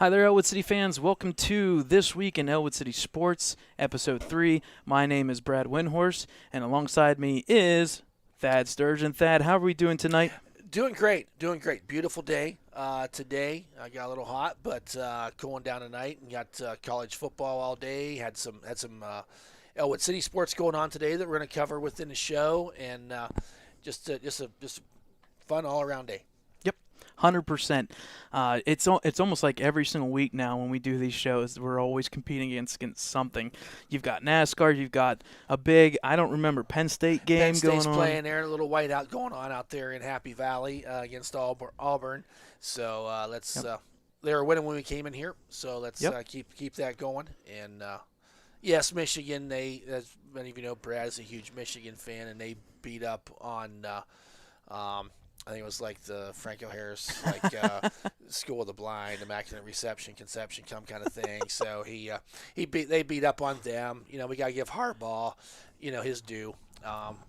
Hi there, Ellwood City fans. Welcome to This Week in Ellwood City Sports, Episode 3. My name is Brad Windhorse, and alongside me is Thad Sturgeon. Thad, how are we doing tonight? Doing great. Beautiful day today. I got a little hot, but cooling down tonight. And got college football all day. Had some Ellwood City sports going on today that we're going to cover within the show, and just a fun all around day. 100%. It's almost like every single week now when we do these shows, we're always competing against something. You've got NASCAR, you've got a big, I don't remember, Penn State game Penn State's going on. playing there, a little whiteout going on out there in Happy Valley against Auburn. So they were winning when we came in here, so let's keep that going. And yes, Michigan. As many of you know, Brad is a huge Michigan fan, and they beat up on. I think it was like the Franco Harris, School of the Blind, Immaculate Reception, Conception, kind of thing. So they beat up on them. You know, we got to give Harbaugh, his due.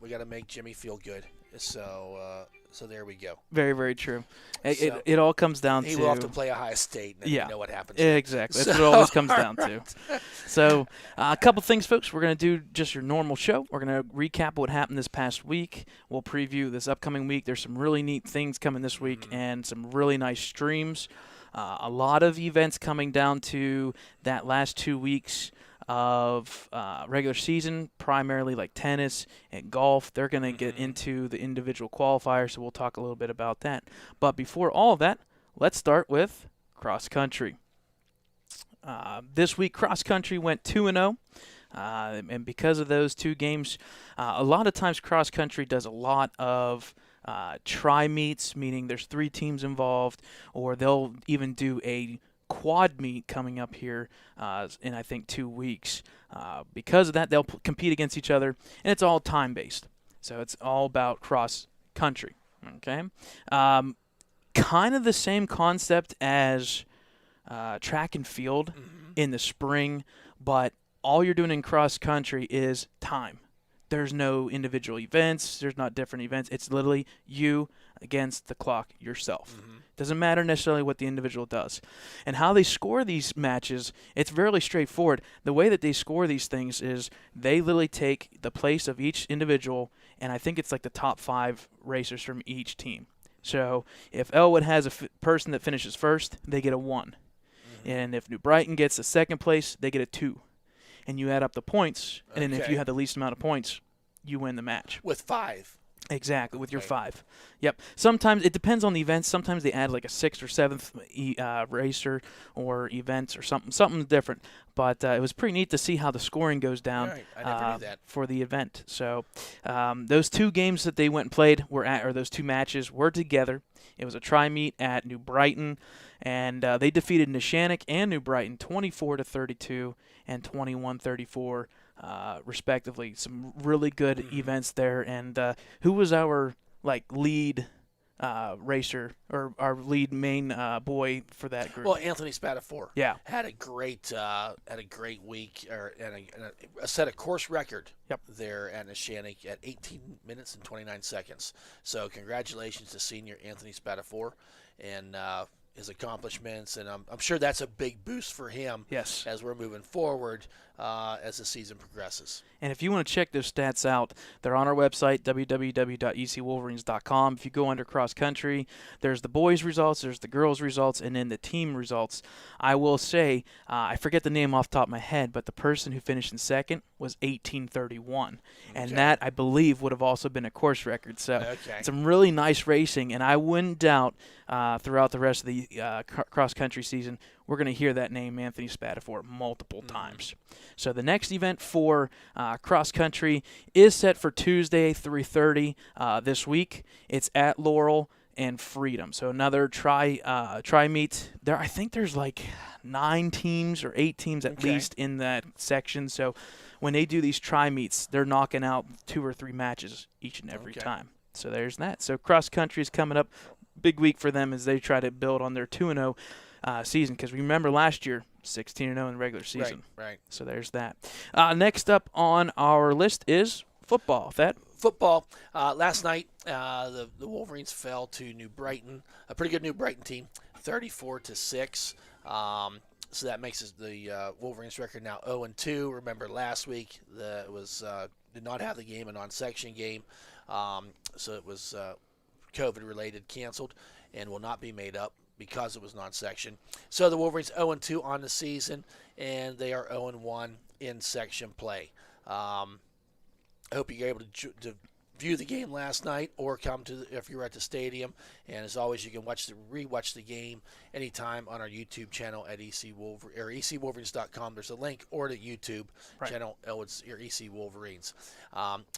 We got to make Jimmy feel good. So there we go. Very, very true. It all comes down to... He will have to play Ohio State, and then you know what happens. Exactly. That's what it always comes down to. So a couple things, folks. We're going to do just your normal show. We're going to recap what happened this past week. We'll preview this upcoming week. There's some really neat things coming this week and some really nice streams. A lot of events coming down to that last 2 weeks of regular season, primarily like tennis and golf. They're going to get into the individual qualifiers, so we'll talk a little bit about that. But before all of that, let's start with cross country. This week, cross country went 2-0. And because of those two games, a lot of times cross country does a lot of tri-meets, meaning there's 3 teams involved, or they'll even do a quad meet coming up here in, I think, 2 weeks. Because of that, they'll compete against each other, and it's all time-based. So it's all about cross-country, okay? Kind of the same concept as track and field in the spring, but all you're doing in cross-country is time. There's no individual events. There's not different events. It's literally you against the clock yourself. Doesn't matter necessarily what the individual does. And how they score these matches, it's fairly straightforward. The way that they score these things is they literally take the place of each individual, and I think it's like the top 5 racers from each team. So if Ellwood has a person that finishes first, they get a 1. And if New Brighton gets a second place, they get a 2. And you add up the points, and then if you have the least amount of points, you win the match. With 5. Exactly, with your 5. Yep. Sometimes it depends on the events. Sometimes they add like a 6th or 7th racer or event or something different. But it was pretty neat to see how the scoring goes down I never knew that. for the event. So those 2 games that they went and played or those 2 matches were together. It was a tri-meet at New Brighton, and they defeated Neshannock and New Brighton 24-32 and 21-34. Respectively. Some really good events there. And who was our lead racer or our lead main boy for that group? Well, Anthony Spatafor. Yeah, had a great week and a set a course record. There at Neshannock at 18 minutes and 29 seconds. So congratulations to senior Anthony Spatafor and his accomplishments, and I'm sure that's a big boost for him as we're moving forward as the season progresses. And if you want to check those stats out, they're on our website, www.ecwolverines.com. If you go under cross country, there's the boys' results, there's the girls' results, and then the team results. I will say, I forget the name off the top of my head, but the person who finished in second was 18:31. And that, I believe, would have also been a course record. So some really nice racing, and I wouldn't doubt throughout the rest of the cross country season, we're going to hear that name, Anthony Spatafor, multiple times. So the next event for cross country is set for Tuesday, 3:30 this week. It's at Laurel and Freedom. So another try meet. There, I think there's like 9 teams or 8 teams at least in that section. So when they do these try meets, they're knocking out 2 or 3 matches each and every time. So there's that. So cross country is coming up. Big week for them as they try to build on their 2-0 season, because remember last year 16-0 in the regular season. Right. So there's that. Next up on our list is football. football. Last night, the Wolverines fell to New Brighton, a pretty good New Brighton team, 34-6. So that makes the Wolverines record now 0-2. Remember last week it was did not have the game, a non-section game, so it was COVID related, canceled, and will not be made up because it was non-section. So the Wolverines 0-2 on the season, and they are 0-1 in section play. I hope you were able to view the game last night, or come to if you were at the stadium. And as always, you can rewatch the game anytime on our YouTube channel at ecwolverines.com. There's a link, or the YouTube channel, Ellwood's or EC Wolverines.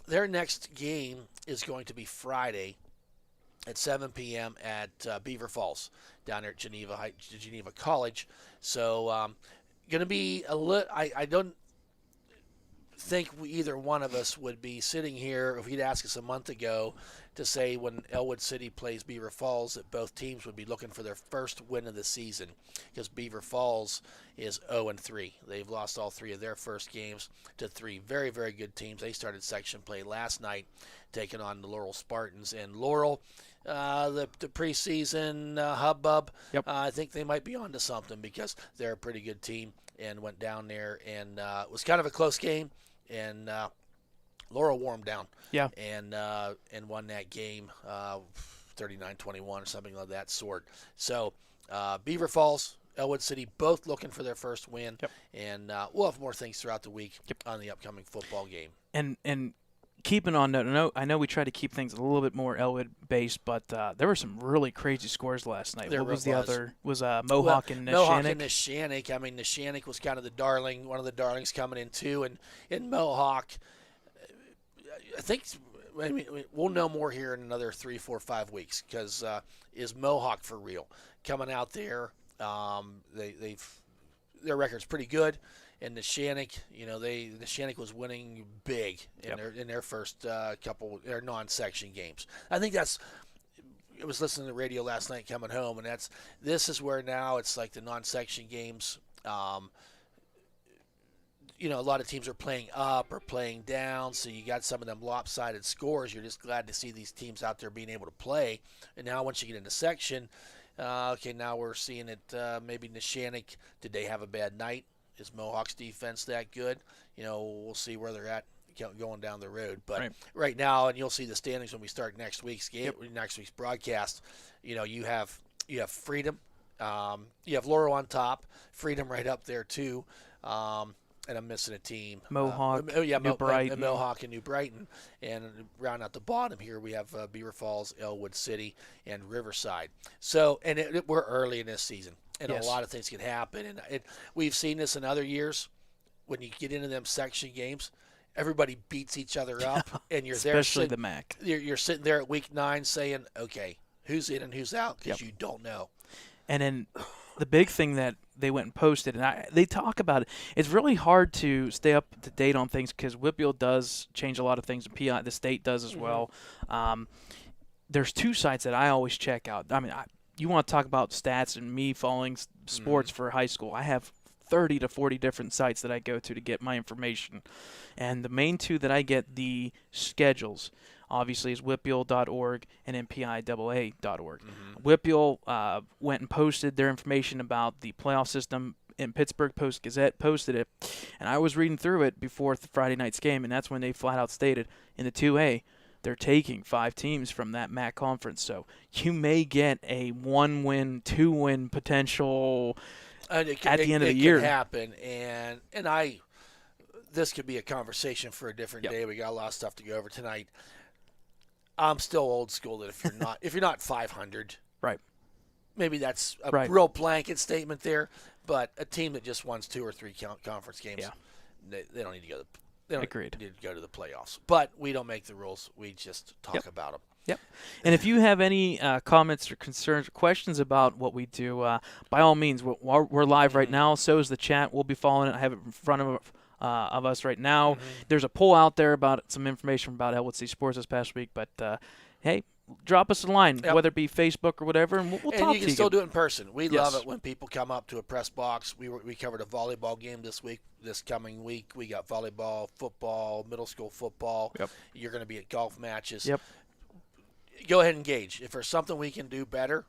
Their next game is going to be Friday at 7 p.m. at Beaver Falls down there at Geneva College. So going to be a little. I don't think either one of us would be sitting here if he'd asked us a month ago to say when Ellwood City plays Beaver Falls that both teams would be looking for their first win of the season, because Beaver Falls is 0-3. They've lost all three of their first games to three very, very good teams. They started section play last night, taking on the Laurel Spartans. And Laurel, the preseason hubbub, I think they might be onto something, because they're a pretty good team and went down there, and it was kind of a close game. And Laurel wore them down, and won that game 39-21 or something of that sort. So Beaver Falls, Ellwood City, both looking for their first win, and we'll have more things throughout the week on the upcoming football game. And keeping on note, I know we try to keep things a little bit more Ellwood based, but there were some really crazy scores last night. What was the other? Was Mohawk and Neshannock? Mohawk and Neshannock. I mean, Neshannock was kind of the darling, one of the darlings coming in too, and in Mohawk, I think. I mean, we'll know more here in another 3, 4, 5 weeks, because is Mohawk for real coming out there? Their record's pretty good. And Neshannock, Neshannock was winning big in their first couple their non-section games. I think I was listening to the radio last night coming home, and this is where now it's like the non-section games. A lot of teams are playing up or playing down, so you got some of them lopsided scores. You're just glad to see these teams out there being able to play. And now once you get into section, now we're seeing it. Maybe Neshannock, did they have a bad night? Is Mohawk's defense that good? We'll see where they're at going down the road. But right now, and you'll see the standings when we start next week's game, next week's broadcast. You have Freedom, you have Laurel on top, Freedom right up there too, and I'm missing a team. Mohawk, New Brighton. Mohawk and New Brighton, and round out the bottom here we have Beaver Falls, Ellwood City, and Riverside. So, and we're early in this season. And a lot of things can happen. And we've seen this in other years. When you get into them section games, everybody beats each other up. And you're there. Especially the MAC. You're sitting there at week 9 saying, okay, who's in and who's out? Because you don't know. And then the big thing that they went and posted, and they talk about it, it's really hard to stay up to date on things, because Whitfield does change a lot of things. The state does as well. There's 2 sites that I always check out. I mean, you want to talk about stats and me following sports for high school. I have 30 to 40 different sites that I go to get my information. And the main 2 that I get the schedules, obviously, is whitfield.org and mpiaa.org. Whitfield went and posted their information about the playoff system, and Pittsburgh Post-Gazette posted it. And I was reading through it before the Friday night's game, and that's when they flat out stated in the 2A, they're taking 5 teams from that MAC conference. So you may get a 1-win, 2-win potential at the end of the year. It could happen. And this could be a conversation for a different day. We got a lot of stuff to go over tonight. I'm still old school that if you're not 500, maybe that's a real blanket statement there. But a team that just wins 2 or 3 conference games, they don't need to go. They don't need to go to the playoffs. But we don't make the rules. We just talk about them. Yep. And if you have any comments or concerns or questions about what we do, by all means, we're live right now. So is the chat. We'll be following it. I have it in front of us right now. There's a poll out there about some information about Ellwood City Sports this past week. But, hey, drop us a line, Yep. whether it be Facebook or whatever, and we'll talk to you. And you can still do it in person. We Yes. love it when people come up to a press box. We covered a volleyball game this week. This coming week, we got volleyball, football, middle school football. Yep. You're going to be at golf matches. Yep. Go ahead and engage. If there's something we can do better,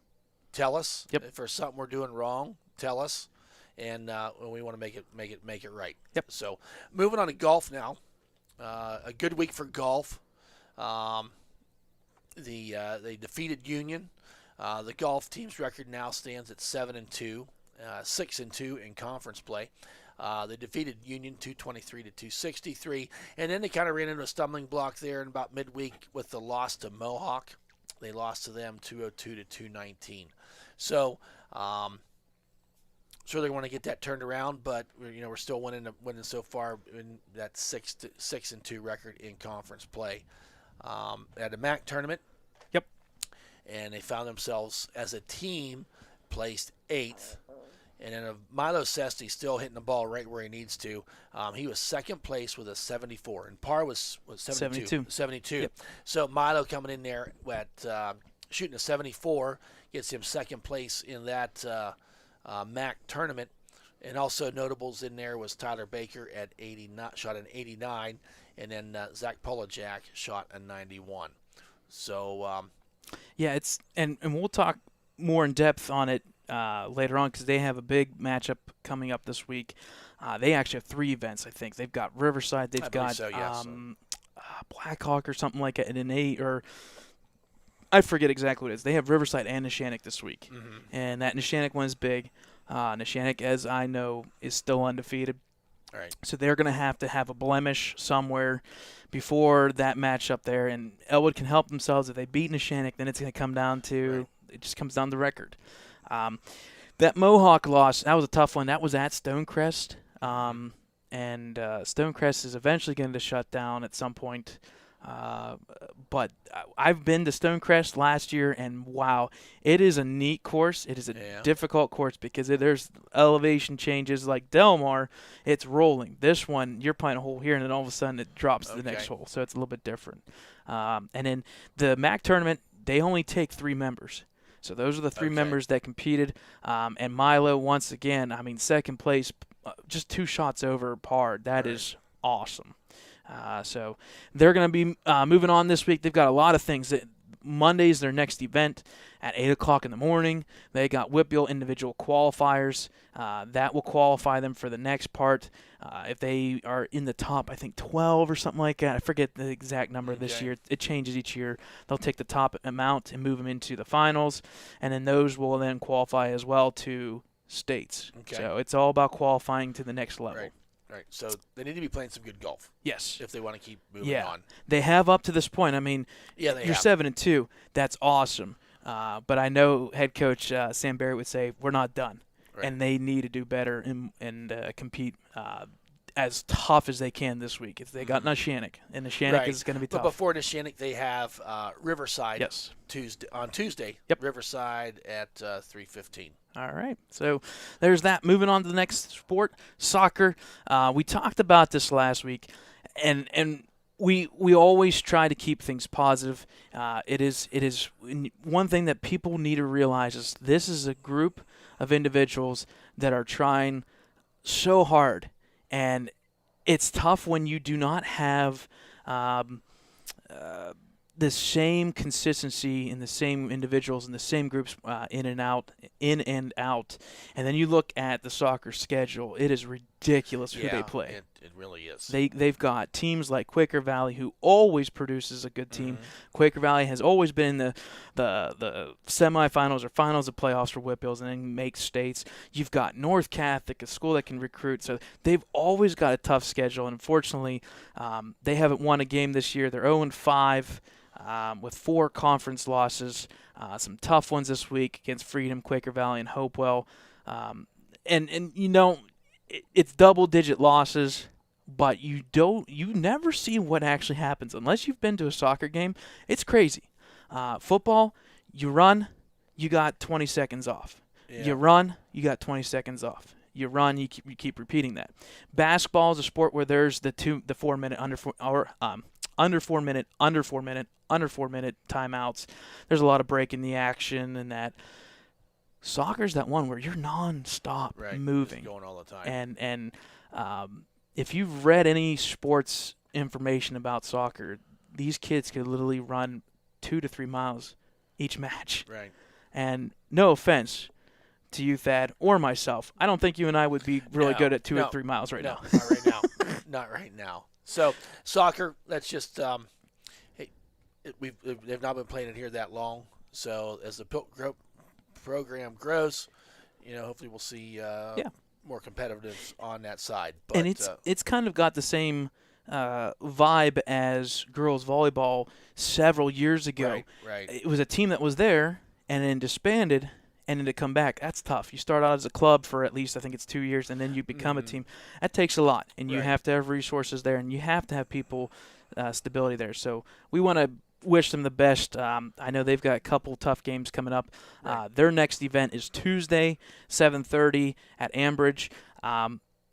tell us. Yep. If there's something we're doing wrong, tell us. And we want to make it right. Yep. So moving on to golf now. A good week for golf. They defeated Union. The golf team's record now stands at 7-2, 6-2 in conference play. They defeated Union 223 to 263, and then they kind of ran into a stumbling block there in about midweek with the loss to Mohawk. They lost to them 202 to 219. So, sure they want to get that turned around, but we're still winning so far in that 6-2 record in conference play. At a MAC tournament. Yep. And they found themselves as a team placed 8th. And then Milo Sesti still hitting the ball right where he needs to. He was second place with a 74, and par was 72. 72. Yep. So Milo coming in there at shooting a 74 gets him second place in that MAC tournament. And also notables in there was Tyler Baker at 89, shot an 89, and then Zach Polajak shot a 91. So yeah, it's and we'll talk more in depth on it later on because they have a big matchup coming up this week. They actually have 3 events. I think they've got Riverside, they've got Blackhawk or something like that, and an 8 or. I forget exactly what it is. They have Riverside and Neshannock this week, and that Neshannock one is big. Neshannock, as I know, is still undefeated. All right. So they're going to have a blemish somewhere before that match up there, and Ellwood can help themselves. If they beat Neshannock, then it's going to come down to it just comes down to the record. That Mohawk loss, that was a tough one. That was at Stonecrest, and Stonecrest is eventually going to shut down at some point. But I've been to Stonecrest last year, and wow, it is a neat course. It is a difficult course because there's elevation changes. Like Delmar, it's rolling. This one, you're playing a hole here, and then all of a sudden it drops to the next hole, so it's a little bit different. And then the MAC tournament, they only take 3 members. So those are the 3 members that competed. And Milo, once again, I mean, second place, just 2 shots over par. That is awesome. So they're going to be moving on this week. They've got a lot of things. Monday's their next event at 8 o'clock in the morning. They got Whitfield individual qualifiers. That will qualify them for the next part. If they are in the top, I think 12 or something like that. I forget the exact number this year. It changes each year. They'll take the top amount and move them into the finals, and then those will then qualify as well to states. So it's all about qualifying to the next level. Right, so they need to be playing some good golf. Yes. If they want to keep moving on. They have up to this point. I mean, you're 7-2. That's awesome. But I know head coach Sam Barrett would say we're not done, and they need to do better and compete as tough as they can this week. They got Neshannock, and Neshannock is going to be tough. But before Neshannock, they have Riverside on Tuesday. Yep. Riverside at 3:15. All right, so there's that. Moving on to the next sport, soccer. We talked about this last week, and we always try to keep things positive. It is one thing that people need to realize is this is a group of individuals that are trying so hard, and it's tough when you do not have the same consistency in the same individuals in the same groups in and out, and then you look at the soccer schedule. It is ridiculous who they play. It really is. They've got teams like Quaker Valley, who always produces a good team. Quaker Valley has always been in the semifinals or finals of playoffs for Whitbills and then makes states. You've got North Catholic, a school that can recruit. So they've always got a tough schedule, and unfortunately, they haven't won a game this year. They're 0-5. With 4 conference losses, some tough ones this week against Freedom, Quaker Valley, and Hopewell. And it's double-digit losses, but you never see what actually happens unless you've been to a soccer game. It's crazy. Football, you run, you got 20 seconds off. You run, you got 20 seconds off. You run, you keep repeating that. Basketball is a sport where there's the 4 minute under 4 minute, under 4 minute, under 4 minute timeouts. There's a lot of break in the action, and that soccer's that one where you're nonstop moving, just going all the time. And if you've read any sports information about soccer, these kids could literally run 2 to 3 miles each match. Right. And no offense to you, Thad, or myself, I don't think you and I would be really good at 2 or 3 miles right now. Not right now. Not right now. So soccer, that's just they've not been playing it here that long. So as the program grows, hopefully we'll see more competitiveness on that side. But, and it's kind of got the same vibe as girls volleyball several years ago. Right. It was a team that was there and then disbanded and then to come back. That's tough. You start out as a club for at least, I think it's 2 years, and then you become a team. That takes a lot, and you have to have resources there, and you have to have people stability there. So we want to wish them the best. I know they've got a couple tough games coming up. Their next event is Tuesday, 7:30 at Ambridge.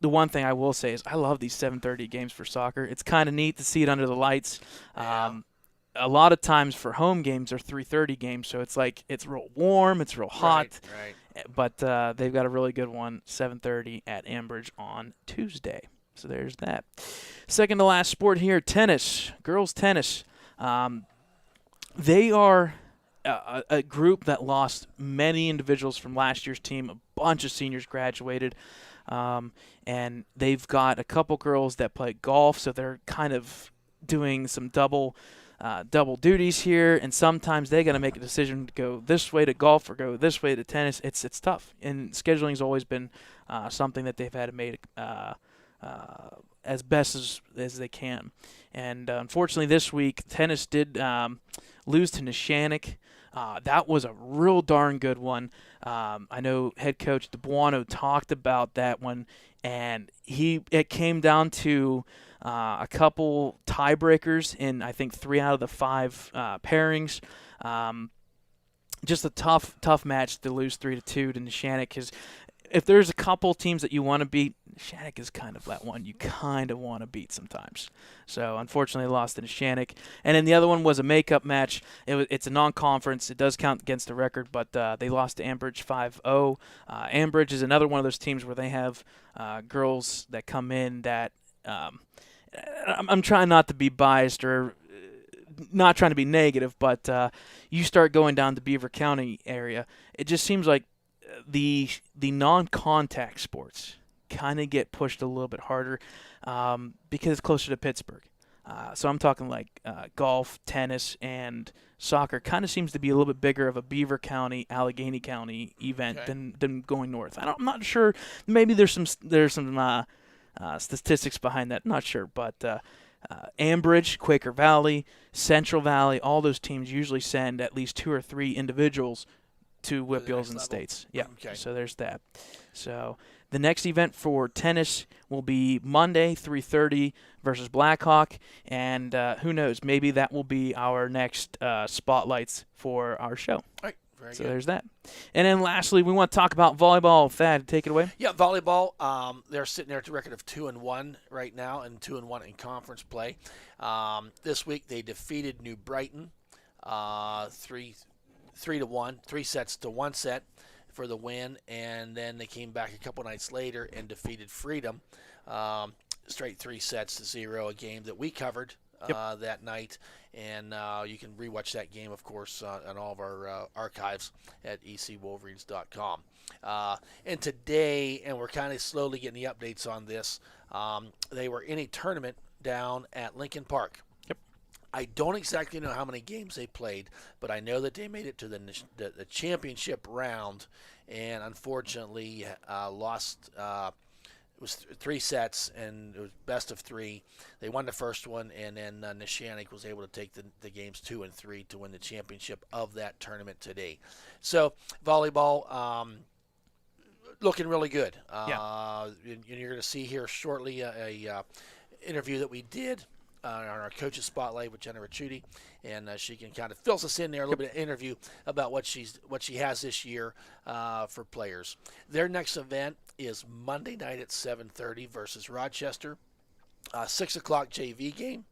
The one thing I will say is I love these 7:30 games for soccer. It's kind of neat to see it under the lights. A lot of times for home games are 3:30 games, so it's like it's real warm, it's real hot. Right. But they've got a really good one, 7:30 at Ambridge on Tuesday. So there's that. Second to last sport here, tennis, girls tennis. They are a group that lost many individuals from last year's team. A bunch of seniors graduated. And they've got a couple girls that play golf, so they're kind of doing some double duties here, and sometimes they got to make a decision to go this way to golf or go this way to tennis. It's tough, and scheduling's always been something that they've had to make as best as they can. And unfortunately this week, tennis did lose to Neshannock. That was a real darn good one. I know head coach DeBuono talked about that one, and it came down to a couple tiebreakers in, I think, 3 out of the 5 pairings. Just a tough match to lose 3-2 to Neshannock, because if there's a couple teams that you want to beat, Neshannock is kind of that one you kind of want to beat sometimes. So unfortunately, they lost to Neshannock. And then the other one was a makeup match. It's a non-conference. It does count against the record, but they lost to Ambridge 5-0. Ambridge is another one of those teams where they have girls that come in that I'm trying not to be biased or not trying to be negative, but you start going down to Beaver County area, it just seems like the non-contact sports kind of get pushed a little bit harder because it's closer to Pittsburgh. So I'm talking like golf, tennis, and soccer kind of seems to be a little bit bigger of a Beaver County, Allegheny County event than going north. I'm not sure. Maybe there's some statistics behind that. Not sure, but Ambridge, Quaker Valley, Central Valley, all those teams usually send at least 2 or 3 individuals to Whitfields and States. Yeah, so there's that. So the next event for tennis will be Monday, 3:30 versus Blackhawk, and who knows, maybe that will be our next spotlights for our show. All right. Very good. There's that. And then lastly, we want to talk about volleyball. Thad, take it away. Yeah, volleyball. They're sitting there at a record of 2-1 right now, and 2-1 in conference play. This week they defeated New Brighton 3-1, 3 sets to 1 set for the win, and then they came back a couple nights later and defeated Freedom straight 3 sets to 0, a game that we covered that night. And you can rewatch that game, of course, on all of our archives at ecwolverines.com. And today, and we're kind of slowly getting the updates on this, they were in a tournament down at Lincoln Park. I don't exactly know how many games they played, but I know that they made it to the championship round, and unfortunately lost. It was 3 sets, and it was best of 3. They won the first one, and then Neshannock was able to take the games 2 and 3 to win the championship of that tournament today. So volleyball looking really good. And you're going to see here shortly a interview that we did on our coaches spotlight with Jenna Ricciuti, and she can kind of fills us in there a little bit of interview about what she has this year for players. Their next event is Monday night at 7:30 versus Rochester, 6 o'clock JV game.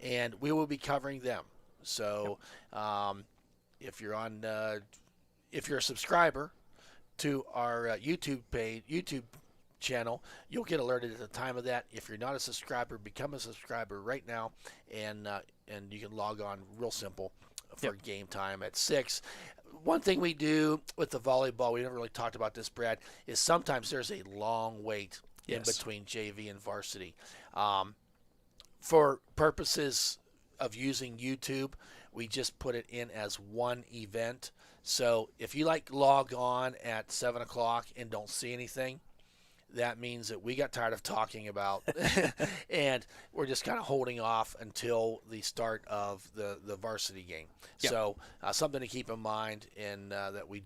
and we will be covering them. So if you're a subscriber to our YouTube channel, you'll get alerted at the time of that. If you're not a subscriber, become a subscriber right now, and you can log on real simple for game time at 6. One thing we do with the volleyball, we never really talked about this, Brad, is sometimes there's a long wait in between JV and varsity. For purposes of using YouTube, we just put it in as one event. So if you log on at 7 o'clock and don't see anything, that means that we got tired of talking about and we're just kind of holding off until the start of the varsity game. Yep. So something to keep in mind, and that we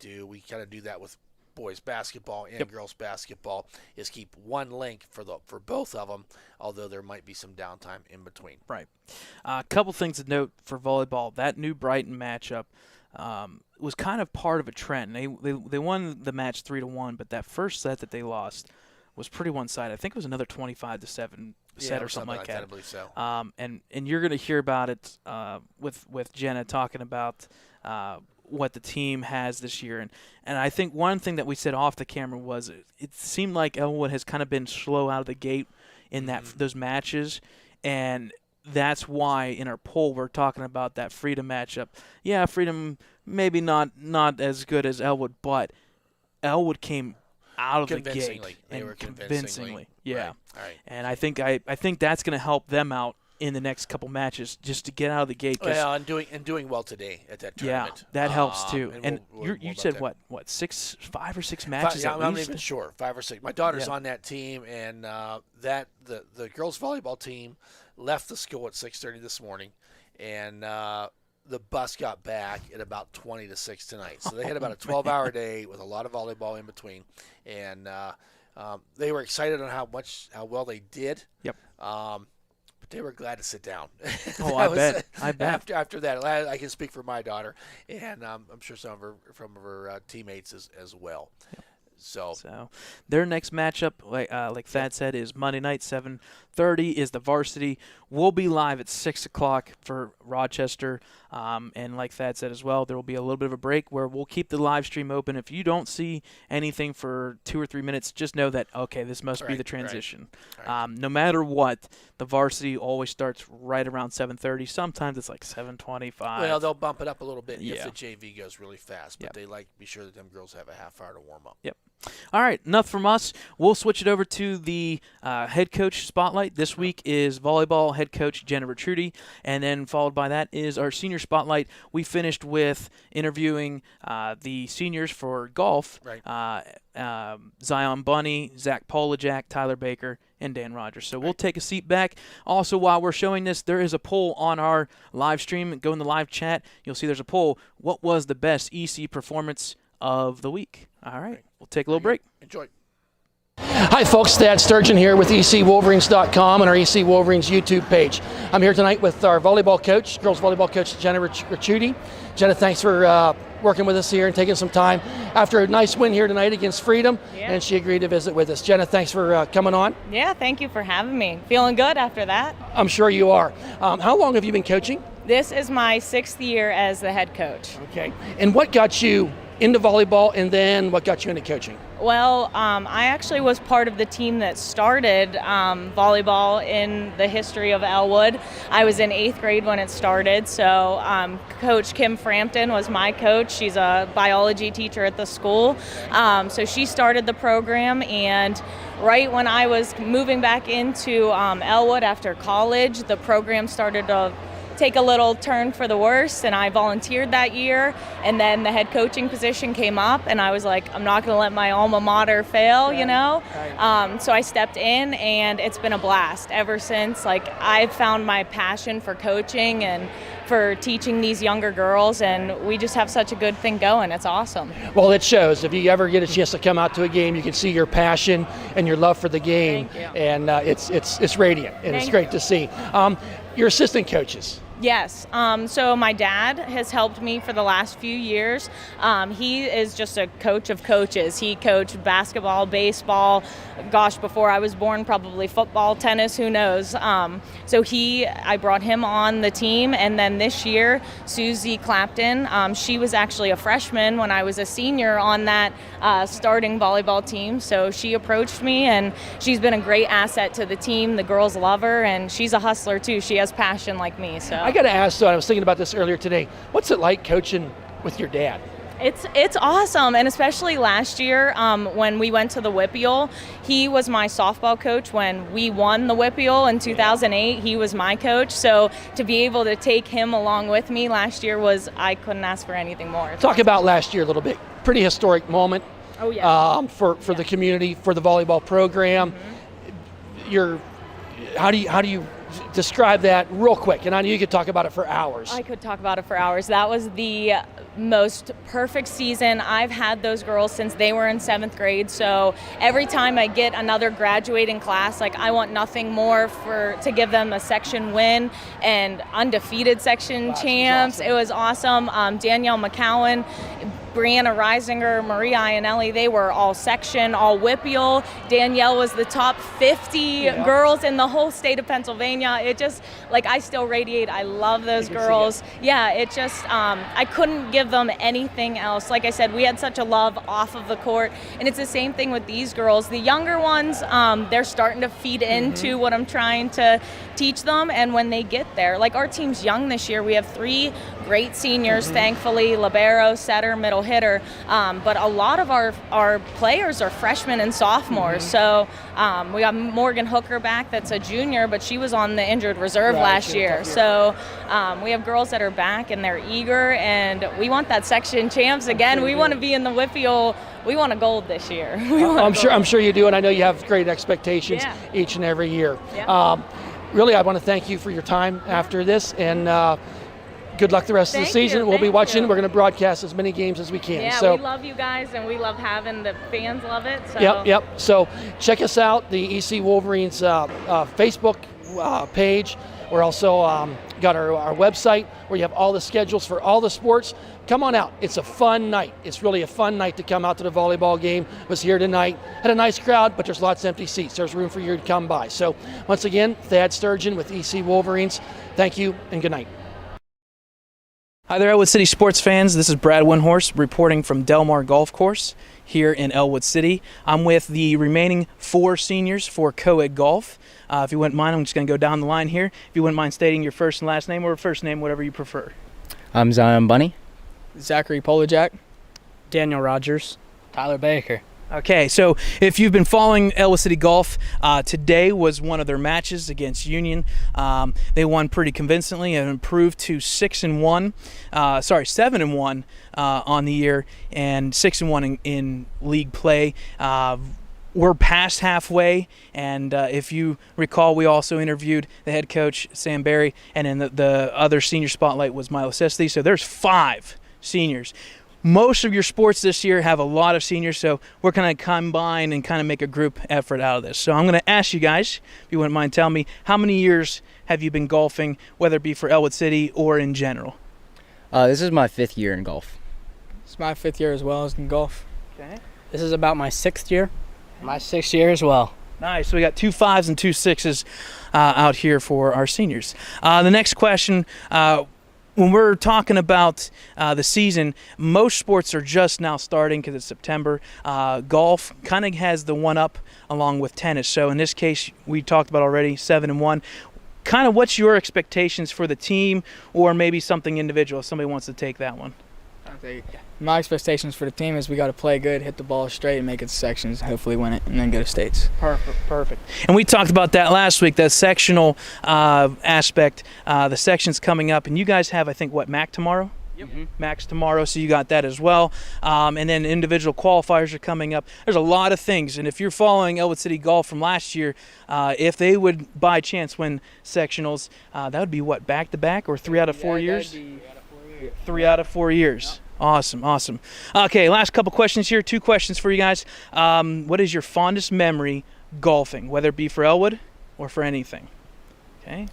kind of do that with boys basketball and girls basketball, is keep one link for both of them, although there might be some downtime in between. Right. A couple things to note for volleyball. That New Brighton matchup was kind of part of a trend. They won the match 3-1, but that first set that they lost was pretty one-sided. I think it was another 25-7 set or something like that. I believe so. And you're going to hear about it with Jenna talking about what the team has this year. And I think one thing that we said off the camera was it seemed like Ellwood has kind of been slow out of the gate in those matches, and that's why in our poll we're talking about that Freedom matchup. Yeah, Freedom maybe not as good as Ellwood, but Ellwood came out of the gate convincingly. Yeah. Right. And I think that's going to help them out in the next couple matches just to get out of the gate. Yeah, and doing well today at that tournament. Yeah, that helps too. And you said what 5 or 6 matches? I'm not even sure, 5 or 6. My daughter's on that team, and the girls volleyball team left the school at 6:30 this morning, and the bus got back at about 20 to 6 tonight. So they had about a 12-hour day with a lot of volleyball in between, and they were excited on how well they did. Yep. But they were glad to sit down. Oh, I bet. After that, I can speak for my daughter, and I'm sure some of her teammates as well. Yep. So their next matchup, like Thad said, is Monday night, 7:30 is the varsity. We'll be live at 6 o'clock for Rochester. And like Thad said as well, there will be a little bit of a break where we'll keep the live stream open. If you don't see anything for 2 or 3 minutes, just know that, okay, this must be the transition. Right. No matter what, the varsity always starts right around 7:30. Sometimes it's like 7:25. Well, they'll bump it up a little bit if the JV goes really fast. But they like to be sure that them girls have a half hour to warm up. Yep. All right, enough from us. We'll switch it over to the head coach spotlight. This week is volleyball head coach Jenna Retrudy, and then followed by that is our senior spotlight. We finished with interviewing the seniors for golf, Zion Bunny, Zach Polajak, Tyler Baker, and Dan Rogers. So we'll take a seat back. Also, while we're showing this, there is a poll on our live stream. Go in the live chat. You'll see there's a poll. What was the best EC performance of the week? All right. We'll take a little break. Enjoy. Hi folks, Thad Sturgeon here with ECWolverines.com and our EC Wolverines YouTube page. I'm here tonight with our volleyball coach, girls volleyball coach Jenna Retrudy. Jenna, thanks for working with us here and taking some time after a nice win here tonight against Freedom, and she agreed to visit with us. Jenna, thanks for coming on. Yeah, thank you for having me. Feeling good after that. I'm sure you are. How long have you been coaching? This is my 6th year as the head coach. Okay, and what got you into volleyball, and then what got you into coaching? Well, I actually was part of the team that started volleyball in the history of Ellwood. I was in 8th grade when it started, so Coach Kim Frampton was my coach. She's a biology teacher at the school, so she started the program, and right when I was moving back into Ellwood after college, the program started to take a little turn for the worse, and I volunteered that year, and then the head coaching position came up, and I was like, I'm not going to let my alma mater fail, you know? So I stepped in, and it's been a blast ever since. Like, I've found my passion for coaching and for teaching these younger girls, and we just have such a good thing going. It's awesome. Well, it shows. If you ever get a chance to come out to a game, you can see your passion and your love for the game, and it's radiant, and it's great to see. Your assistant coaches, Yes. So my dad has helped me for the last few years. He is just a coach of coaches. He coached basketball, baseball, gosh, before I was born, probably football, tennis, who knows. So I brought him on the team. And then this year, Susie Clapton, she was actually a freshman when I was a senior on that starting volleyball team. So she approached me, and she's been a great asset to the team. The girls love her, and she's a hustler too. She has passion like me. So I got to ask, so I was thinking about this earlier today. What's it like coaching with your dad? It's awesome, and especially last year when we went to the WIPIAL, he was my softball coach when we won the WIPIAL in 2008. He was my coach, so to be able to take him along with me last year I couldn't ask for anything more. Talk about last year a little bit. Pretty historic moment. Oh yeah. For the community, for the volleyball program. How do you describe that real quick? And I know you could talk about it for hours. I could talk about it for hours. That was the most perfect season. I've had those girls since they were in 7th grade. So every time I get another graduating class, like I want nothing more to give them a section win and undefeated section champs. Awesome. It was awesome. Danielle McCowan, Brianna Reisinger, Maria Iannelli, they were all section, all WIPIAL. Danielle was the top 50 girls in the whole state of Pennsylvania. It just, I still radiate. I love those girls. Yeah, it just, I couldn't give them anything else. Like I said, we had such a love off of the court, and it's the same thing with these girls. The younger ones, they're starting to feed into what I'm trying to teach them, and when they get there, our team's young this year. We have 3 great seniors, thankfully, libero, setter, middle hitter, but a lot of our players are freshmen and sophomores. So we got Morgan Hooker back, that's a junior, but she was on the injured reserve last year. So we have girls that are back, and they're eager, and we want that section champs again. We want to be in the WIPIAL. We want a gold this year. I'm sure you do, and I know you have great expectations each and every year. Yeah. Really, I want to thank you for your time after this, and good luck the rest of the season. We'll be watching. We're going to broadcast as many games as we can. Yeah, so, we love you guys, and we love having the fans love it. So. Yep. So check us out, the EC Wolverines Facebook page. We're also got our website where you have all the schedules for all the sports. Come on out. It's a fun night. It's really a fun night to come out to the volleyball game. Was here tonight. Had a nice crowd, but there's lots of empty seats. There's room for you to come by. So once again, Thad Sturgeon with EC Wolverines. Thank you and good night. Hi there, Ellwood City sports fans. This is Brad Winhorse reporting from Del Mar Golf Course here in Ellwood City. I'm with the remaining 4 seniors for co-ed golf. If you wouldn't mind, I'm just going to go down the line here. If you wouldn't mind stating your first and last name, or first name, whatever you prefer. I'm Zion Bunny. Zachary Polajak. Daniel Rogers. Tyler Baker. Okay, so if you've been following Ellwood City Golf, today was one of their matches against Union. They won pretty convincingly and improved to 7-1 on the year, and 6-1 in league play. We're past halfway, and if you recall, we also interviewed the head coach, Sam Berry, and then the other senior spotlight was Milo Sesty. So there's 5 seniors. Most of your sports this year have a lot of seniors, so we're going to combine and kind of make a group effort out of this. So I'm going to ask you guys, if you wouldn't mind telling me, how many years have you been golfing, whether it be for Ellwood City or in general? This is my 5th year in golf. It's my 5th year as well as in golf. Okay. This is about my 6th year. My 6th year as well. Nice. So we got 2 5s and 2 6s out here for our seniors. The next question, when we're talking about the season, most sports are just now starting because it's September. Golf kind of has the one up along with tennis. So in this case, we talked about already 7-1. Kind of what's your expectations for the team, or maybe something individual if somebody wants to take that one? My expectations for the team is we got to play good, hit the ball straight, and make it to sections, hopefully win it, and then go to states. Perfect. And we talked about that last week, that sectional aspect. The section's coming up, and you guys have, I think, MAC tomorrow? Yep. MAC's tomorrow, so you got that as well. And then individual qualifiers are coming up. There's a lot of things, and if you're following Ellwood City Golf from last year, if they would by chance win sectionals, that would be what, back-to-back or 3 out of 4 years? 3 out of 4 years. Awesome. Okay, last couple questions here. 2 questions for you guys. What is your fondest memory golfing, whether it be for Ellwood or for anything? Okay.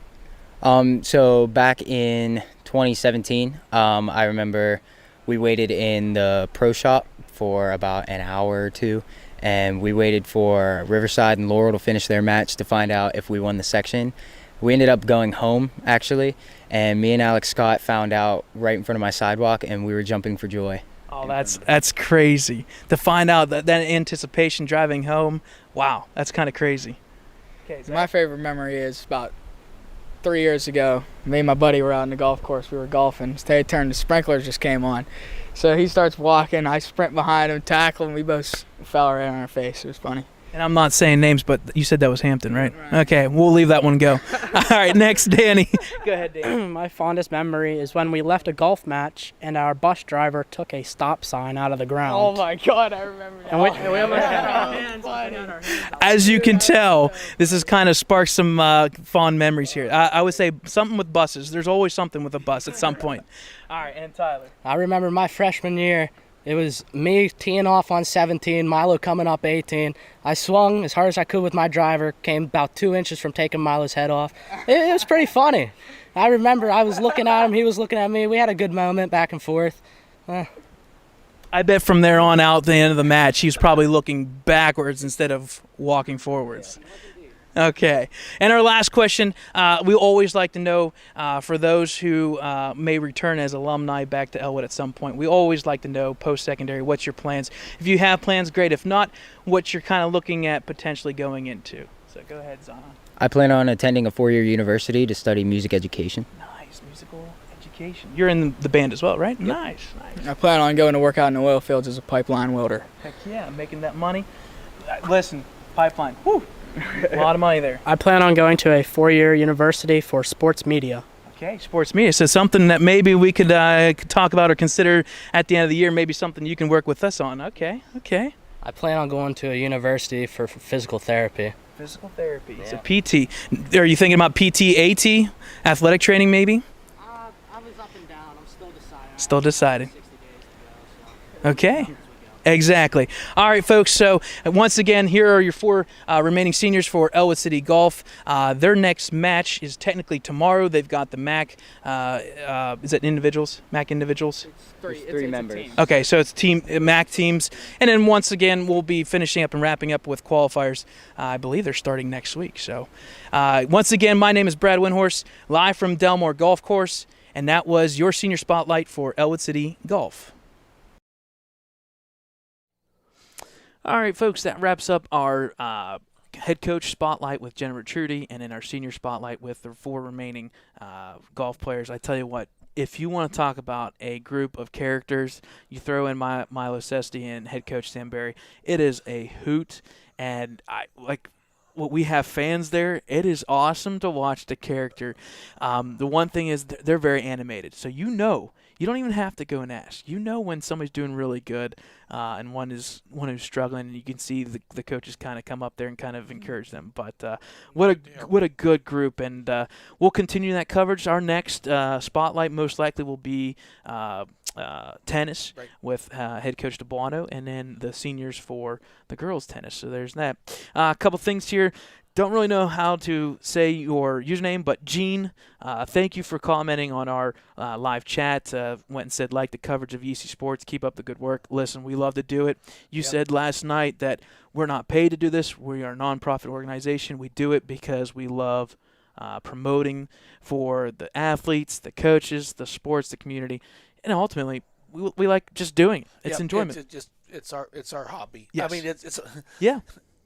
So back in 2017, I remember we waited in the pro shop for about an hour or two, and we waited for Riverside and Laurel to finish their match to find out if we won the section. We ended up going home, actually, and me and Alex Scott found out right in front of my sidewalk, and we were jumping for joy. Oh, that's crazy. To find out that anticipation driving home, wow, that's kind of crazy. Okay, My favorite memory is about 3 years ago. Me and my buddy were out on the golf course. We were golfing. They turned, the sprinklers just came on. So he starts walking. I sprint behind him, tackle him. We both fell right on our face. It was funny. And I'm not saying names, but you said that was Hampton, right? Okay, we'll leave that one go. All right, next, Danny. Go ahead, Danny. My fondest memory is when we left a golf match and our bus driver took a stop sign out of the ground. Oh my God, I remember that. And we almost had our hands. As you can tell, this has kind of sparked some fond memories here. I would say something with buses. There's always something with a bus at some point. All right, and Tyler. I remember my freshman year. It was me teeing off on 17, Milo coming up 18. I swung as hard as I could with my driver, came about 2 inches from taking Milo's head off. It was pretty funny. I remember I was looking at him, he was looking at me. We had a good moment back and forth. I bet from there on out, the end of the match, he's probably looking backwards instead of walking forwards. Okay. And our last question, we always like to know, for those who may return as alumni back to Ellwood at some point, we always like to know post-secondary, what's your plans? If you have plans, great. If not, what you're kind of looking at potentially going into. So go ahead, Zana. I plan on attending a 4-year university to study music education. Nice. Musical education. You're in the band as well, right? Yep. Nice. I plan on going to work out in the oil fields as a pipeline welder. Heck yeah, making that money. Listen, pipeline. Whew. A lot of money there. I plan on going to a 4-year university for sports media. Okay, sports media. So something that maybe we could talk about or consider at the end of the year, maybe something you can work with us on. Okay. I plan on going to a university for physical therapy. Physical therapy. Yeah. So PT. Are you thinking about PT, AT, athletic training maybe? I was up and down. I'm still deciding. Still deciding. 60 days to go, so. Okay. Exactly. All right, folks. So once again, here are your 4 remaining seniors for Ellwood City Golf. Their next match is technically tomorrow. They've got the MAC. Is it individuals? MAC individuals? It's three members. Okay, so it's MAC teams, and then once again we'll be finishing up and wrapping up with qualifiers. I believe they're starting next week. So once again, my name is Brad Windhorse, live from Delmore Golf Course, and that was your senior spotlight for Ellwood City Golf. All right, folks, that wraps up our head coach spotlight with Jennifer Trudy, and then our senior spotlight with the 4 remaining golf players. I tell you what, if you want to talk about a group of characters, you throw in Milo Sesti and head coach Sam Berry, it is a hoot. And we have fans there. It is awesome to watch the character. The one thing is they're very animated, so you don't even have to go and ask. You know when somebody's doing really good, and one who's struggling, and you can see the coaches kind of come up there and kind of encourage them. But what a good group, and we'll continue that coverage. Our next spotlight most likely will be tennis, right, with head coach DeBuono, and then the seniors for the girls tennis. So there's that. A couple things here. Don't really know how to say your username, but Gene, thank you for commenting on our live chat. Went and said, like the coverage of EC Sports, keep up the good work. Listen, we love to do it. You said last night that we're not paid to do this. We are a nonprofit organization. We do it because we love promoting for the athletes, the coaches, the sports, the community, and ultimately we like just doing it. It's enjoyment. It's our hobby. Yes. I mean, it's yeah.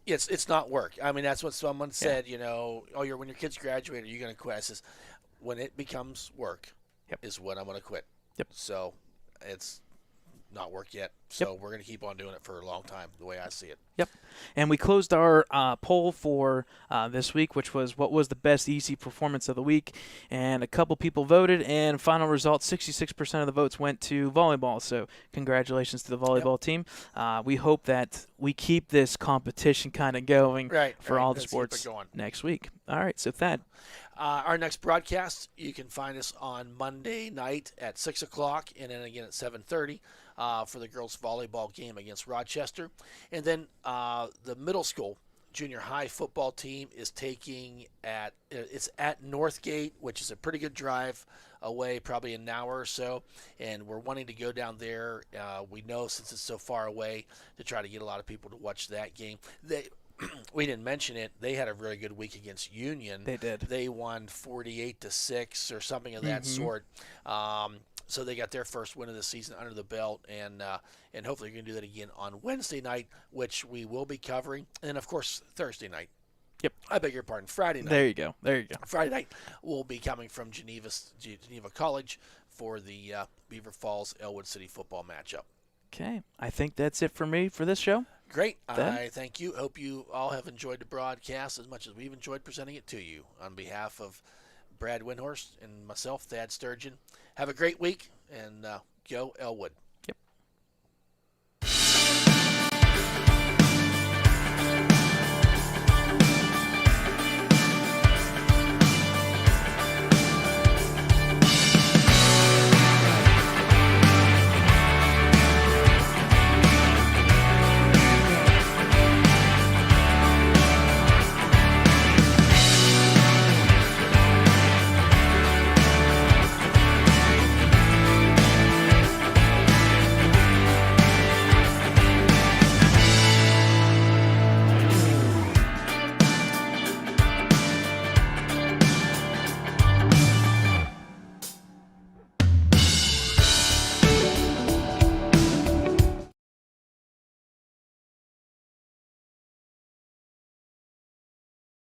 It's not work. I mean, that's what someone said. You know, when your kids graduate, are you going to quit? I says, when it becomes work, is when I'm going to quit. Yep. So it's not work yet. So we're going to keep on doing it for a long time, the way I see it. Yep. And we closed our poll for this week, which was what was the best EC performance of the week. And a couple people voted, and final result, 66% of the votes went to volleyball. So congratulations to the volleyball team. We hope that we keep this competition kind of going for all the sports next week. All right, so Thad. Our next broadcast, you can find us on Monday night at 6 o'clock and then again at 7:30 for the girls' volleyball game against Rochester. And then the middle school junior high football team is taking it's at Northgate, which is a pretty good drive away, probably an hour or so, and we're wanting to go down there. We know since it's so far away to try to get a lot of people to watch that game. We didn't mention it. They had a really good week against Union. They did. They won 48-6 or something of that sort. So they got their first win of the season under the belt, and hopefully you're going to do that again on Wednesday night, which we will be covering, and of course Thursday night. Yep. I beg your pardon. Friday night. There you go. Friday night we'll be coming from Geneva College for the Beaver Falls Ellwood City football matchup. Okay. I think that's it for me for this show. Great. Ben? I thank you. Hope you all have enjoyed the broadcast as much as we've enjoyed presenting it to you. On behalf of Brad Windhorst and myself, Thad Sturgeon, have a great week, and go Ellwood.